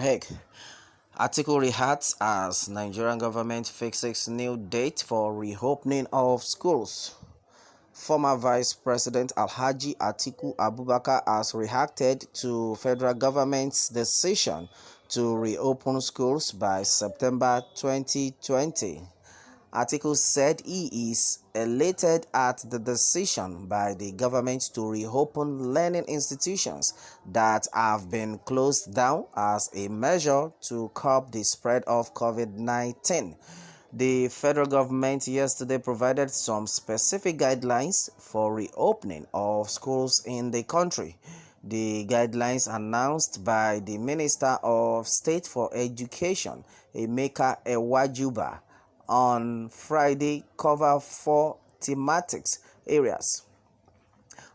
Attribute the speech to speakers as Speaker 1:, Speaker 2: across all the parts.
Speaker 1: Waec. Atiku reacts as Nigerian government fixes new date for reopening of schools. Former Vice President Alhaji Atiku Abubakar has reacted to federal government's decision to reopen schools by September 2020. Atiku said he is elated at the decision by the government to reopen learning institutions that have been closed down as a measure to curb the spread of COVID-19. The federal government yesterday provided some specific guidelines for reopening of schools in the country. The guidelines announced by the Minister of State for Education, Emeka Ewajuba, on Friday cover four thematic areas.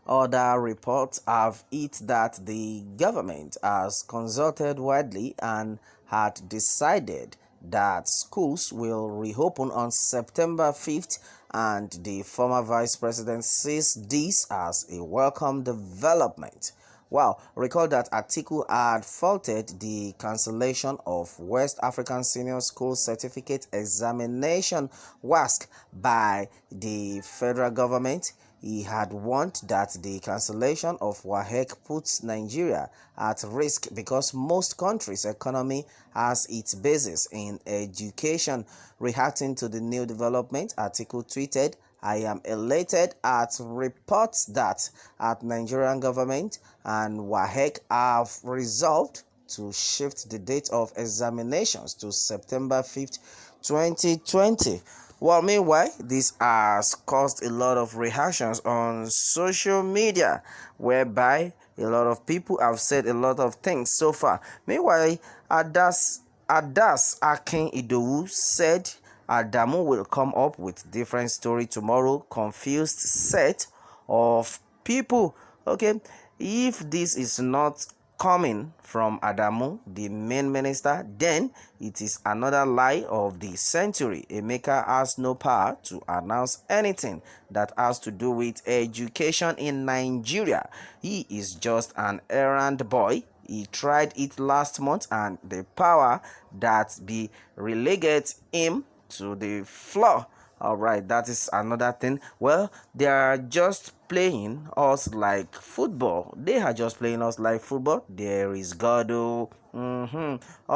Speaker 1: Other reports have it that the government has consulted widely and had decided that schools will reopen on September 5th, and the former vice president sees this as a welcome development. Wow, recall that Atiku had faulted the cancellation of West African Senior School Certificate Examination (Waec) by the federal government. He had warned that the cancellation of Waec puts Nigeria at risk because most countries' economy has its basis in education. Reacting to the new development, Atiku tweeted, "I am elated at reports that at Nigerian government and Waec have resolved to shift the date of examinations to September 5th, 2020. Well, meanwhile, this has caused a lot of reactions on social media, whereby a lot of people have said a lot of things so far. Meanwhile, Adas Akin Idowu said Adamu will come up with different story tomorrow. Confused set of people. Okay, if this is not coming from Adamu, the main minister, then it is another lie of the century. Emeka has no power to announce anything that has to do with education in Nigeria. He is just an errand boy. He tried it last month and the power that be relegated him to the floor. All right, that is another thing. Well, they are just playing us like football. They are just playing us like football. There is God. All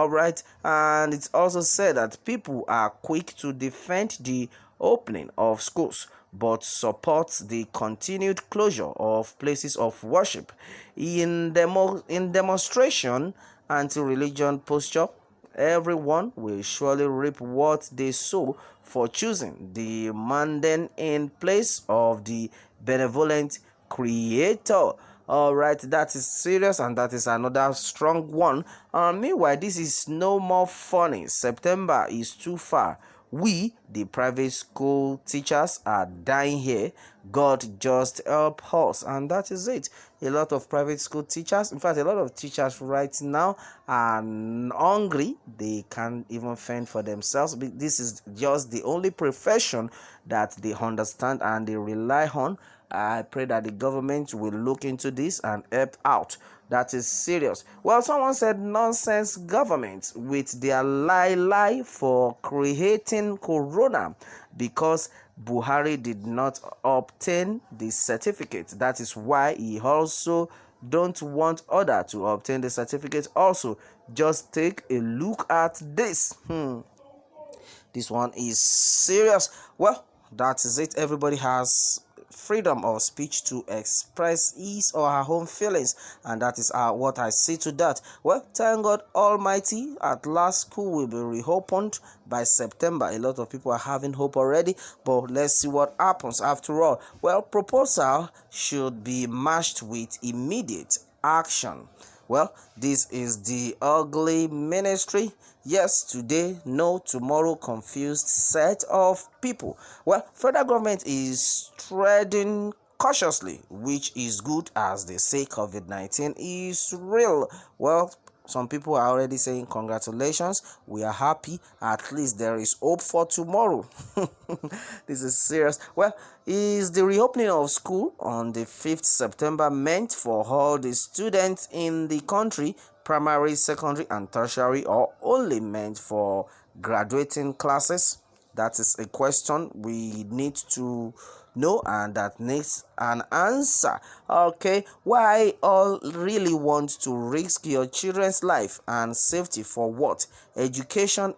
Speaker 1: right, and it's also said that people are quick to defend the opening of schools but supports the continued closure of places of worship. In demonstration anti-religion posture, everyone will surely reap what they sow for choosing the mundane in place of the benevolent creator. All right, that is serious and that is another strong one. Meanwhile, this is no more funny. September is too far. We, the private school teachers, are dying here. God just help us. And that is it. A lot of private school teachers, in fact, a lot of teachers right now are hungry. They can't even fend for themselves. This is just the only profession that they understand and they rely on. I pray that the government will look into this and help out. That is serious. Well, someone said nonsense government with their lie for creating corona because Buhari did not obtain the certificate. That is why he also don't want other to obtain the certificate also. Just take a look at this. This one is serious. Well, that is it. Everybody has freedom of speech to express his or her own feelings, and that is what I see to that. Well, thank God Almighty, at last school will be reopened by September. A lot of people are having hope already, but let's see what happens after all. Well, proposal should be matched with immediate action. Well, this is the ugly ministry. Yes, today, no tomorrow, confused set of people. Well, federal government is treading cautiously, which is good, as they say COVID-19 is real. Well, some people are already saying congratulations, we are happy, at least there is hope for tomorrow. This is serious. Well, is the reopening of school on the 5th September meant for all the students in the country primary, secondary, and tertiary, or only meant for graduating classes? That is a question we need to know, and that needs an answer. Okay, why all really want to risk your children's life and safety for what? Education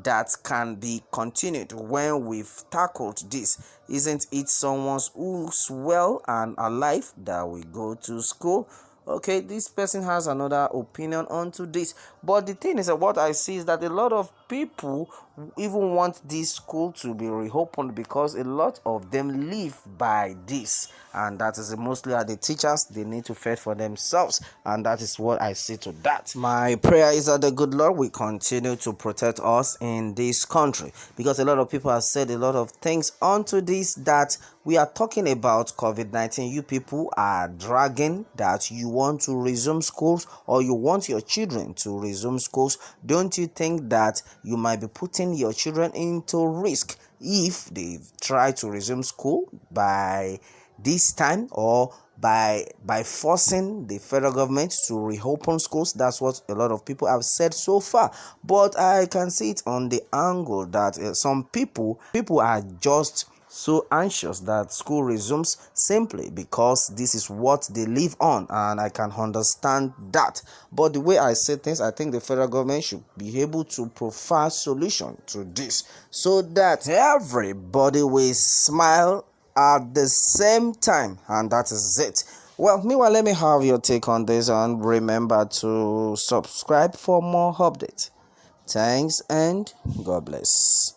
Speaker 1: that can be continued. When we've tackled this, isn't it someone who's well and alive that we go to school? Okay, this person has another opinion onto this, but the thing is that what I see is that a lot of people even want this school to be reopened because a lot of them live by this, and that is mostly are the teachers. They need to fend for themselves, and that is what I see to that. My prayer is that the good Lord will continue to protect us in this country, because a lot of people have said a lot of things onto this, that we are talking about COVID-19. You people are dragging that you want to resume schools, or you want your children to resume schools. Don't you think that you might be putting your children into risk if they try to resume school by this time, or by forcing the federal government to reopen schools? That's what a lot of people have said so far. But I can see it on the angle that some people are just so anxious that school resumes simply because this is what they live on, and I can understand that. But the way I say things, I think the federal government should be able to provide solution to this, so that everybody will smile at the same time, and that is it. Well, meanwhile, let me have your take on this, and remember to subscribe for more updates. Thanks, and God bless.